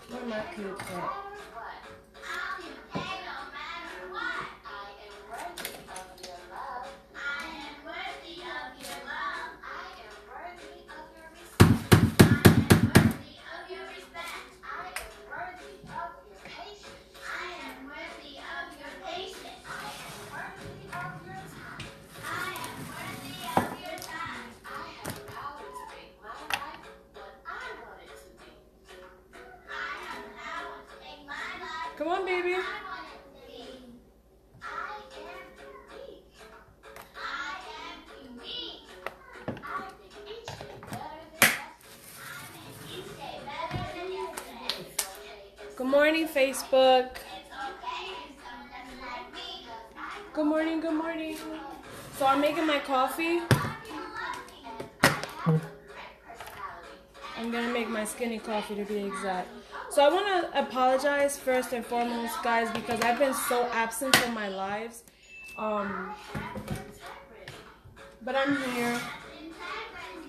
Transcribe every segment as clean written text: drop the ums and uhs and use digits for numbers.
Where my kids at? Come on, baby. Good morning, Facebook. Good morning, good morning. So I'm making my coffee. I'm gonna make my skinny coffee to be exact. So I want to apologize first and foremost, guys, because I've been so absent from my lives. But I'm here.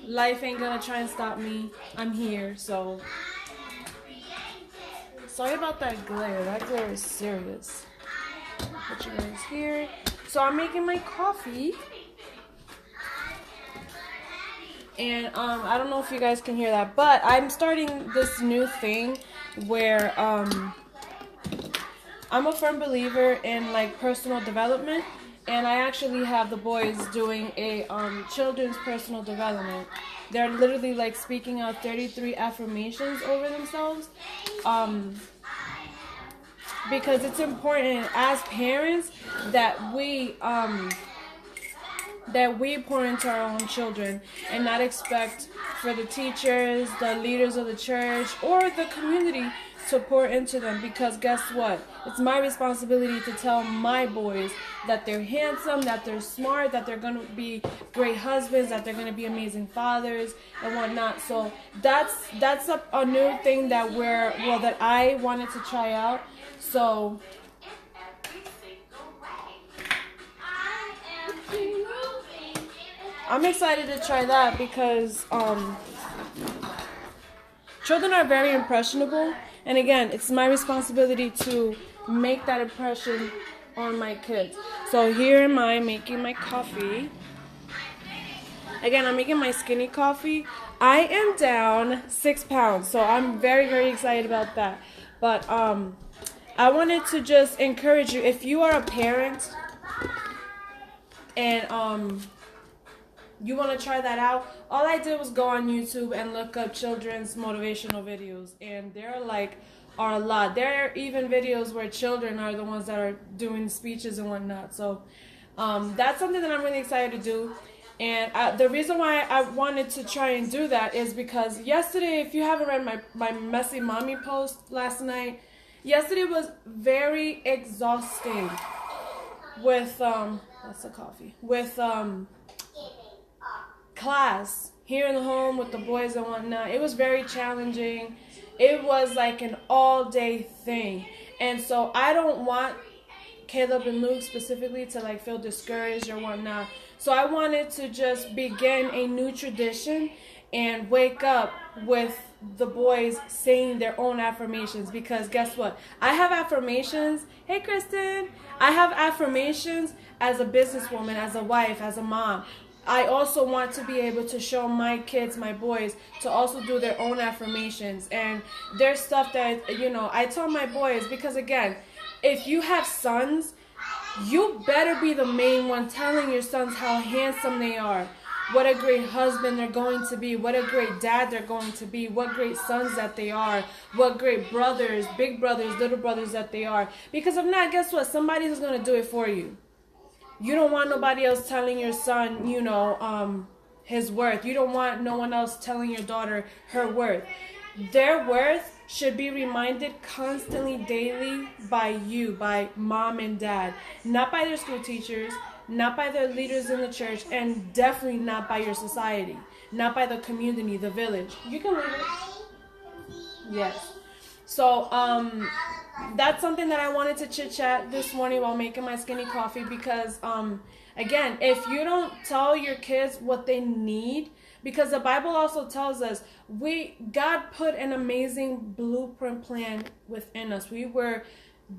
Life ain't gonna try and stop me. I'm here, so sorry about that glare. That glare is serious. Put you guys here. So I'm making my coffee. And I don't know if you guys can hear that, but I'm starting this new thing where I'm a firm believer in like personal development, and I actually have the boys doing a children's personal development. They're literally like speaking out 33 affirmations over themselves, because it's important as parents that we pour into our own children and not expect for the teachers, the leaders of the church, or the community to pour into them, because guess what? It's my responsibility to tell my boys that they're handsome, that they're smart, that they're going to be great husbands, that they're going to be amazing fathers and whatnot. So that's a new thing that that I wanted to try out. So I'm excited to try that because children are very impressionable, and again, it's my responsibility to make that impression on my kids. So here am I making my coffee. Again, I'm making my skinny coffee. I am down 6 pounds, so I'm very, very excited about that. But I wanted to just encourage you, if you are a parent and you want to try that out, all I did was go on YouTube and look up children's motivational videos, and there are a lot. There are even videos where children are the ones that are doing speeches and whatnot. So that's something that I'm really excited to do. And the reason why I wanted to try and do that is because yesterday, if you haven't read my Messy Mommy post last night, yesterday was very exhausting with that's the coffee, with class here in the home with the boys and whatnot. It was very challenging. It was like an all-day thing, and so I don't want Caleb and Luke specifically to like feel discouraged or whatnot. So I wanted to just begin a new tradition and wake up with the boys saying their own affirmations, because guess what? I have affirmations. Hey, Kristen. I have affirmations as a businesswoman, as a wife, as a mom. I also want to be able to show my kids, my boys, to also do their own affirmations. And there's stuff that, I tell my boys, because again, if you have sons, you better be the main one telling your sons how handsome they are, what a great husband they're going to be, what a great dad they're going to be, what great sons that they are, what great brothers, big brothers, little brothers that they are. Because if not, guess what? Somebody is going to do it for you. You don't want nobody else telling your son, his worth. You don't want no one else telling your daughter her worth. Their worth should be reminded constantly, daily by you, by mom and dad. Not by their school teachers, not by their leaders in the church, and definitely not by your society. Not by the community, the village. You can leave it. Yes. So, that's something that I wanted to chit chat this morning while making my skinny coffee, because again, if you don't tell your kids what they need, because the Bible also tells us God put an amazing blueprint plan within us. We were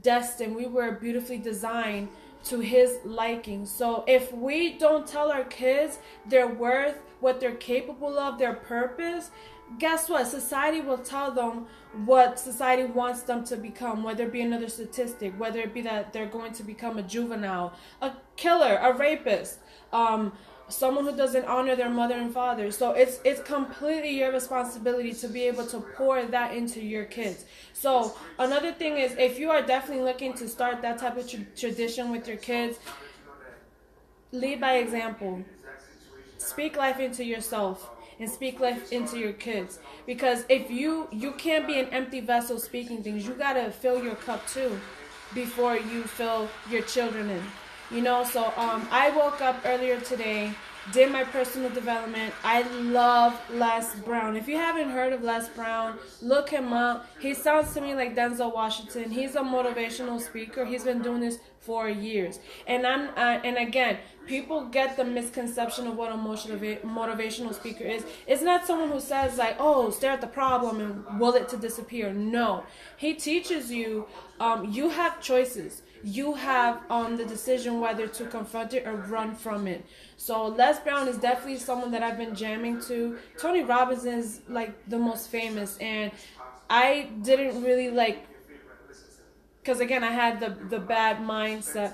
destined, we were beautifully designed to his liking. So if we don't tell our kids their worth, what they're capable of, their purpose, guess what? Society will tell them what society wants them to become, whether it be another statistic, whether it be that they're going to become a juvenile, a killer, a rapist, someone who doesn't honor their mother and father. So it's completely your responsibility to be able to pour that into your kids. So another thing is, if you are definitely looking to start that type of tradition with your kids, lead by example. Speak life into yourself and speak life into your kids, because if you can't be an empty vessel speaking things. You gotta fill your cup too before you fill your children in. So I woke up earlier today, did my personal development. I love Les Brown. If you haven't heard of Les Brown, look him up. He sounds to me like Denzel Washington. He's a motivational speaker. He's been doing this for years. And and again, people get the misconception of what a motivational speaker is. It's not someone who says like, oh, stare at the problem and will it to disappear. No, he teaches you, you have choices. You have the decision whether to confront it or run from it. So Les Brown is definitely someone that I've been jamming to. Tony Robbins is like the most famous, and I didn't really because again, I had the bad mindset,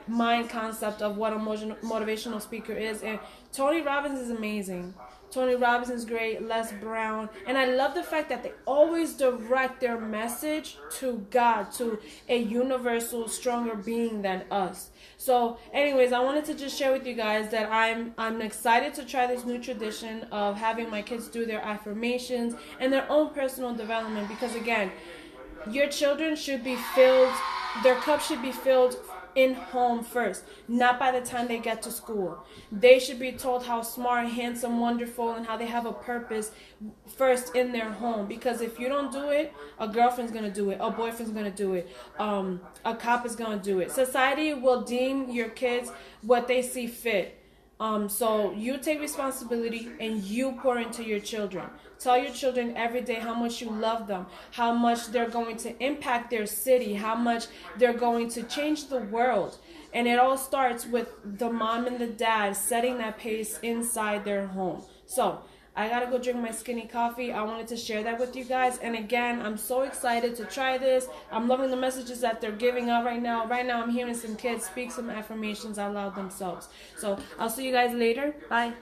mind concept of what a motivational speaker is, and Tony Robbins is amazing. Tony Robbins is great, Les Brown, and I love the fact that they always direct their message to God, to a universal, stronger being than us. So anyways, I wanted to just share with you guys that I'm excited to try this new tradition of having my kids do their affirmations and their own personal development, because again, your children should be filled, their cup should be filled in home first, not by the time they get to school. They should be told how smart, handsome, wonderful, and how they have a purpose first in their home. Because if you don't do it, a girlfriend's gonna do it, a boyfriend's gonna do it, a cop is gonna do it. Society will deem your kids what they see fit. So you take responsibility and you pour into your children. Tell your children every day how much you love them, how much they're going to impact their city, how much they're going to change the world. And it all starts with the mom and the dad setting that pace inside their home. So I gotta go drink my skinny coffee. I wanted to share that with you guys. And again, I'm so excited to try this. I'm loving the messages that they're giving out right now. Right now, I'm hearing some kids speak some affirmations out loud themselves. So I'll see you guys later. Bye.